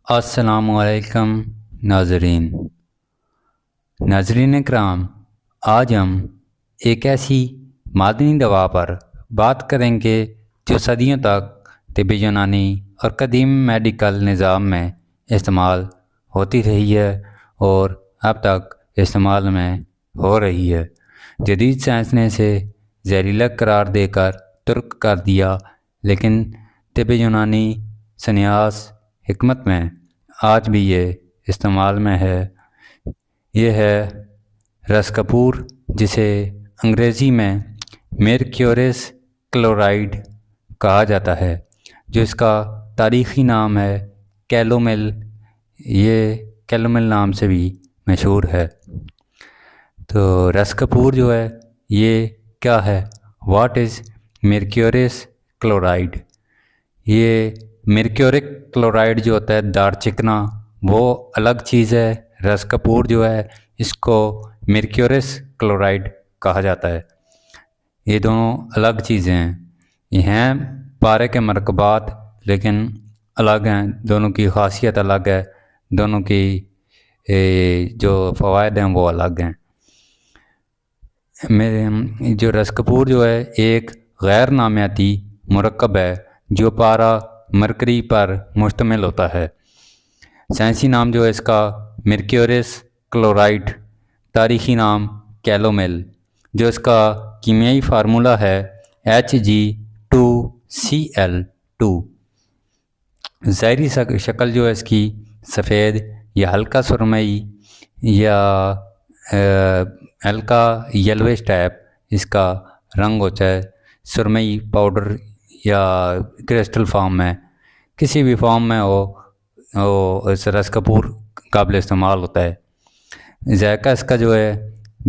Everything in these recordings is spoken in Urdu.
السلام علیکم ناظرین اکرام، آج ہم ایک ایسی معدنی دوا پر بات کریں گے جو صدیوں تک طب یونانی اور قدیم میڈیکل نظام میں استعمال ہوتی رہی ہے اور اب تک استعمال میں ہو رہی ہے۔ جدید سائنس نے اسے زہریلا قرار دے کر ترک کر دیا، لیکن طب یونانی سائنس حکمت میں آج بھی یہ استعمال میں ہے۔ یہ ہے رس کپور، جسے انگریزی میں میرکیورس کلورائڈ کہا جاتا ہے، جو اس کا تاریخی نام ہے کیلومل۔ یہ کیلومل نام سے بھی مشہور ہے۔ تو رس کپور جو ہے یہ کیا ہے؟ What is mercurous chloride? یہ میرکیورک کلورائڈ جو ہوتا ہے دار چکنا، وہ الگ چیز ہے۔ رس کپور جو ہے اس کو میرکیورس کلورائڈ کہا جاتا ہے۔ یہ دونوں الگ چیزیں ہیں۔ یہ ہیں پارے کے مرکبات، لیکن الگ ہیں۔ دونوں کی خاصیت الگ ہے، دونوں کی جو فوائد ہیں وہ الگ ہیں۔ جو رس کپور جو ہے ایک غیر نامیاتی مرکب ہے جو پارا مرکری پر مشتمل ہوتا ہے۔ سائنسی نام جو ہے اس کا میرکیورس کلورائڈ، تاریخی نام کیلومل، جو اس کا کیمیائی فارمولہ ہے Hg2Cl2۔ ظاہری شکل جو ہے اس کی سفید یا ہلکا سرمئی یا ہلکا یلوش ٹائپ اس کا رنگ ہوتا ہے۔ سرمئی پاؤڈر یا کرسٹل فارم میں، کسی بھی فارم میں ہو، اس رس کپور قابل استعمال ہوتا ہے۔ ذائقہ اس کا جو ہے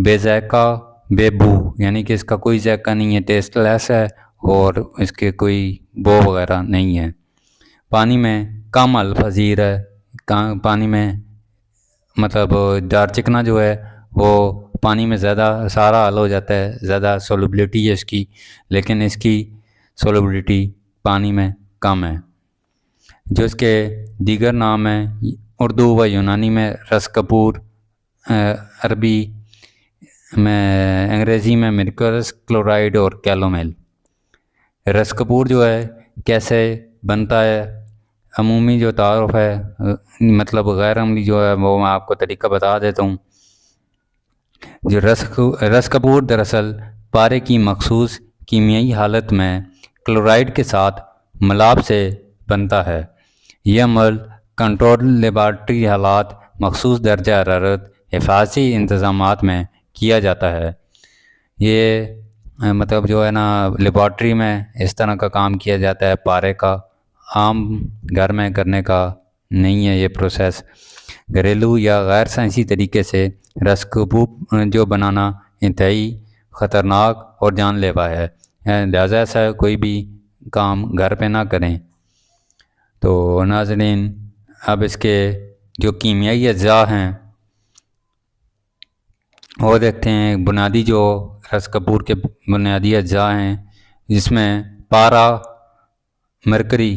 بے ذائقہ، بے بو، یعنی کہ اس کا کوئی ذائقہ نہیں ہے، ٹیسٹ لیس ہے اور اس کے کوئی بو وغیرہ نہیں ہے۔ پانی میں کم حل پذیر ہے۔ پانی میں مطلب دار چکنا جو ہے وہ پانی میں زیادہ سارا حل ہو جاتا ہے، زیادہ سولوبلٹی ہے اس کی، لیکن اس کی سولوبلٹی پانی میں کم ہے۔ جو اس کے دیگر نام ہیں اردو و یونانی میں رس کپور، عربی میں، انگریزی میں میرکیورس کلورائڈ اور کیلومل۔ رس کپور جو ہے کیسے بنتا ہے؟ عمومی جو تعارف ہے، مطلب غیر عملی جو ہے وہ میں آپ کو طریقہ بتا دیتا ہوں۔ جو رس کپور دراصل پارے کی مخصوص کیمیائی حالت میں کلورائڈ کے ساتھ ملاب سے بنتا ہے۔ یہ عمل کنٹرول لیبارٹری حالات، مخصوص درجہ حرارت، حفاظتی انتظامات میں کیا جاتا ہے۔ یہ مطلب جو ہے نا لیبارٹری میں اس طرح کا کام کیا جاتا ہے، پارے کا عام گھر میں کرنے کا نہیں ہے یہ پروسیس۔ گھریلو یا غیر سائنسی طریقے سے رس کپور جو بنانا انتہائی خطرناک اور جان لیوا ہے، لہٰذا ایسا کوئی بھی کام گھر پہ نہ کریں۔ تو ناظرین، اب اس کے جو کیمیائی اجزاء ہیں وہ دیکھتے ہیں۔ بنیادی جو رس کپور کے بنیادی اجزاء ہیں، جس میں پارا، مرکری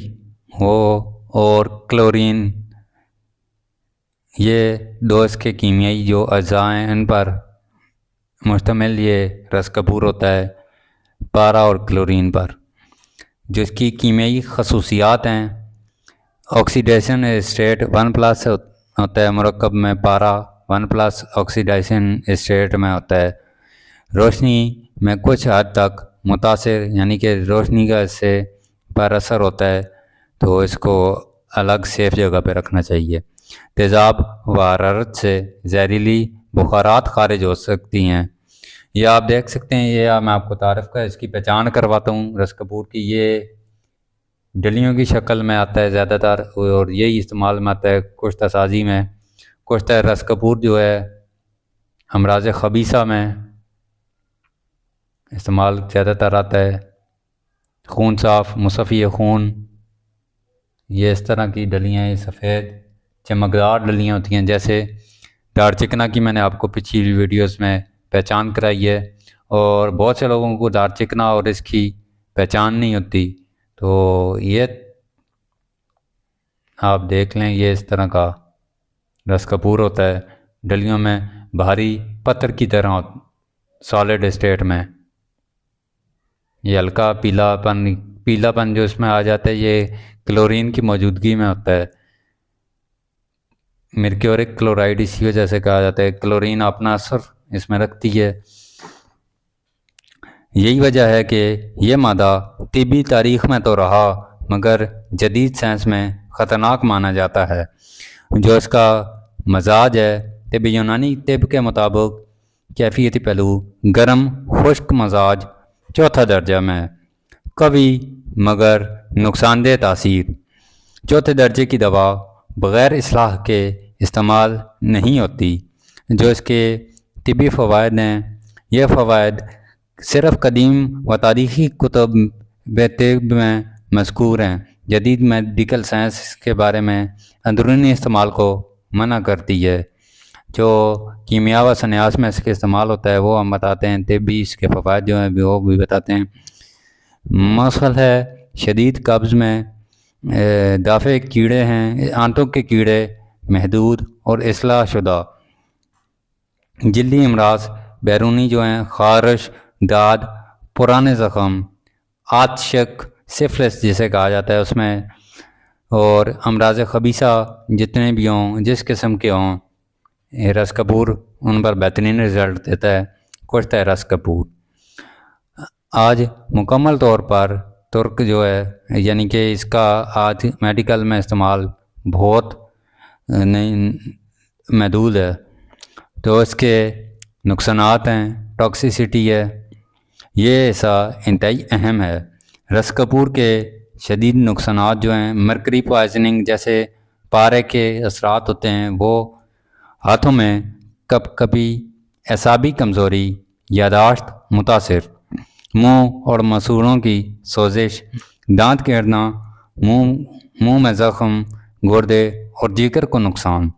ہو اور کلورین، یہ دو اس کے کیمیائی جو اجزاء ہیں، ان پر مشتمل یہ رس کپور ہوتا ہے، پارا اور کلورین پر۔ جو اس کی کیمیائی خصوصیات ہیں، آکسیڈیشن اسٹیٹ 1+ ہوتا ہے مرکب میں، پارا 1+ آکسیڈیشن اسٹیٹ میں ہوتا ہے۔ روشنی میں کچھ حد تک متاثر، یعنی کہ روشنی کا اس سے پر اثر ہوتا ہے، تو اس کو الگ سیف جگہ پہ رکھنا چاہیے۔ تیزاب و حرارت سے زہریلی بخارات خارج ہو سکتی ہیں۔ یہ آپ دیکھ سکتے ہیں، یہ میں آپ کو تعارف کا اس کی پہچان کرواتا ہوں رس کپور کی۔ یہ ڈلیوں کی شکل میں آتا ہے زیادہ تر، اور یہی استعمال میں آتا ہے کشتہ سازی میں۔ کشتہ رس کپور جو ہے امراض خبیثہ میں استعمال زیادہ تر آتا ہے۔ خون صاف، مصفی خون، یہ اس طرح کی ڈلیاں، یہ سفید چمکدار ڈلیاں ہوتی ہیں، جیسے دار چکنا کی میں نے آپ کو پچھلی ویڈیوز میں پہچان کرائی ہے، اور بہت سے لوگوں کو دار چکنا اور اس کی پہچان نہیں ہوتی۔ تو یہ آپ دیکھ لیں یہ اس طرح کا رس کپور ہوتا ہے، ڈلیوں میں بھاری پتھر کی طرح سالڈ اسٹیٹ میں۔ یہ ہلکا پیلا پن جو اس میں آ جاتا ہے یہ کلورین کی موجودگی میں ہوتا ہے۔ مرکیورک کلورائڈ اسی وجہ سے کہا جاتا ہے، کلورین اپنا اثر اس میں رکھتی ہے۔ یہی وجہ ہے کہ یہ مادہ طبی تاریخ میں تو رہا مگر جدید سائنس میں خطرناک مانا جاتا ہے۔ جو اس کا مزاج ہے طب یونانی طب کے مطابق کیفیتی پہلو گرم خشک مزاج چوتھا درجہ میں، قوی مگر نقصان دہ تاثیر۔ چوتھے درجے کی دوا بغیر اصلاح کے استعمال نہیں ہوتی۔ جو اس کے طبی فوائد ہیں یہ فوائد صرف قدیم و تاریخی کتب طب میں مذکور ہیں۔ جدید میڈیکل سائنس کے بارے میں اندرونی استعمال کو منع کرتی ہے۔ جو کیمیا و سنیاس میں اس کے استعمال ہوتا ہے وہ ہم بتاتے ہیں، طبی اس کے فوائد جو ہیں وہ بھی بتاتے ہیں۔ مسئلہ ہے شدید قبض میں دافع کیڑے ہیں، آنتوں کے کیڑے محدود اور اصلاح شدہ، جلدی امراض بیرونی جو ہیں خارش، داد، پرانے زخم، آتشک، سفلس جسے کہا جاتا ہے اس میں، اور امراض خبیثہ جتنے بھی ہوں جس قسم کے ہوں، رس کپور ان پر بہترین رزلٹ دیتا ہے، کچھتا ہے رس کپور۔ آج مکمل طور پر ترک جو ہے یعنی کہ اس کا آج میڈیکل میں استعمال بہت محدود ہے۔ تو اس کے نقصانات ہیں، ٹاکسیسٹی ہے، یہ ایسا انتہائی اہم ہے۔ رس کپور کے شدید نقصانات جو ہیں مرکری پوائزننگ جیسے پارے کے اثرات ہوتے ہیں، وہ ہاتھوں میں کبھی اعصابی کمزوری، یادداشت متاثر، منہ اور مسوڑوں کی سوزش، دانت گرنا، منہ میں زخم، گردے اور جگر کو نقصان۔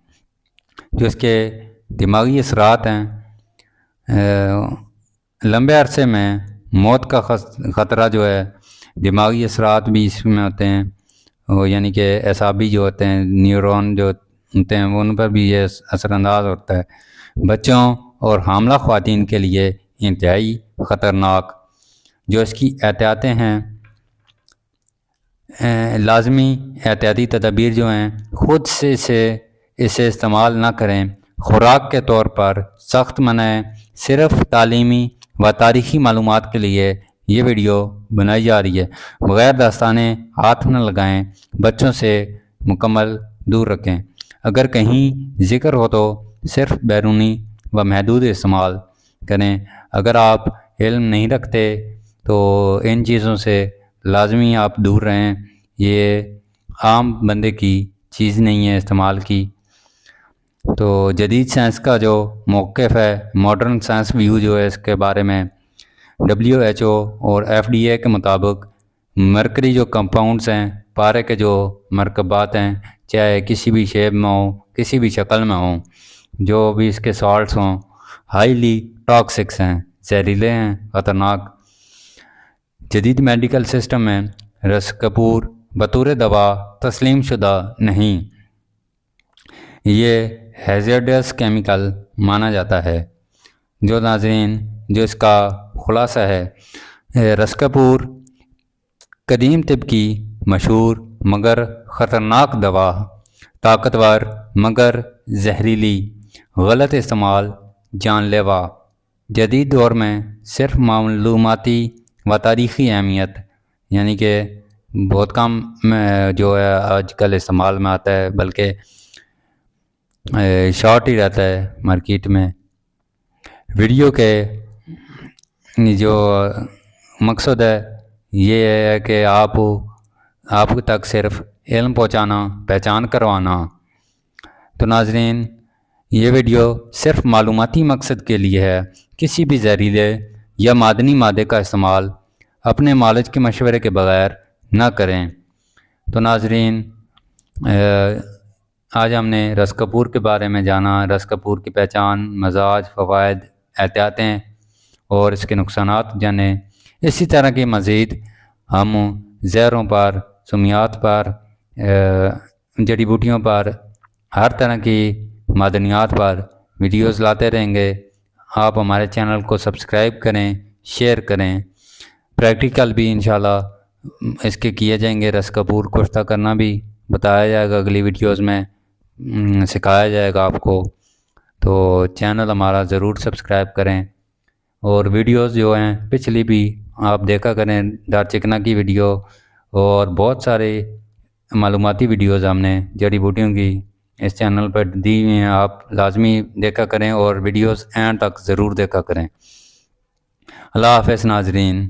جو اس کے دماغی اثرات ہیں، لمبے عرصے میں موت کا خطرہ جو ہے، دماغی اثرات بھی اس میں ہوتے ہیں، یعنی کہ اعصابی جو ہوتے ہیں، نیورون جو ہوتے ہیں ان پر بھی یہ اثر انداز ہوتا ہے۔ بچوں اور حاملہ خواتین کے لیے انتہائی خطرناک۔ جو اس کی احتیاطیں ہیں، لازمی احتیاطی تدابیر جو ہیں، خود سے اسے استعمال نہ کریں، خوراک کے طور پر سخت منع ہے، صرف تعلیمی و تاریخی معلومات کے لیے یہ ویڈیو بنائی جا رہی ہے۔ بغیر دستانے ہاتھ نہ لگائیں، بچوں سے مکمل دور رکھیں۔ اگر کہیں ذکر ہو تو صرف بیرونی و محدود استعمال کریں۔ اگر آپ علم نہیں رکھتے تو ان چیزوں سے لازمی آپ دور رہیں، یہ عام بندے کی چیز نہیں ہے استعمال کی۔ تو جدید سائنس کا جو موقف ہے، ماڈرن سائنس ویو جو ہے اس کے بارے میں WHO اور FDA کے مطابق مرکری جو کمپاؤنڈز ہیں، پارے کے جو مرکبات ہیں، چاہے کسی بھی شیپ میں ہوں، کسی بھی شکل میں ہوں، جو بھی اس کے سالٹس ہوں، ہائیلی ٹاکسکس ہیں، زہریلے ہیں، خطرناک۔ جدید میڈیکل سسٹم میں رس کپور بطور دوا تسلیم شدہ نہیں، یہ ہیزارڈس کیمیکل مانا جاتا ہے۔ جو ناظرین، جو اس کا خلاصہ ہے، رس کپور قدیم طب کی مشہور مگر خطرناک دوا، طاقتور مگر زہریلی، غلط استعمال جان لیوا، جدید دور میں صرف معلوماتی و تاریخی اہمیت، یعنی کہ بہت کم جو ہے آج کل استعمال میں آتا ہے، بلکہ شارٹ ہی رہتا ہے مارکیٹ میں۔ ویڈیو کے جو مقصد ہے یہ ہے کہ آپ تک صرف علم پہنچانا، پہچان کروانا۔ تو ناظرین، یہ ویڈیو صرف معلوماتی مقصد کے لیے ہے، کسی بھی زہریلے یا معدنی مادے کا استعمال اپنے معالج کے مشورے کے بغیر نہ کریں۔ تو ناظرین، آج ہم نے رس کپور کے بارے میں جانا، رس کپور کی پہچان، مزاج، فوائد، احتیاطیں اور اس کے نقصانات جانیں۔ اسی طرح کی مزید ہم زہروں پر، سمیات پر جڑی بوٹیوں پر ہر طرح کی معدنیات پر ویڈیوز لاتے رہیں گے۔ آپ ہمارے چینل کو سبسکرائب کریں، شیئر کریں۔ پریکٹیکل بھی انشاءاللہ اس کے کیے جائیں گے، رس کپور کشتہ کرنا بھی بتایا جائے گا، اگلی ویڈیوز میں سکھایا جائے گا آپ کو۔ تو چینل ہمارا ضرور سبسکرائب کریں، اور ویڈیوز جو ہیں پچھلی بھی آپ دیکھا کریں، دار چکنا کی ویڈیو اور بہت سارے معلوماتی ویڈیوز ہم نے جڑی بوٹیوں کی اس چینل پر دی ہوئی ہیں، آپ لازمی دیکھا کریں اور ویڈیوز اینڈ تک ضرور دیکھا کریں۔ اللہ حافظ ناظرین۔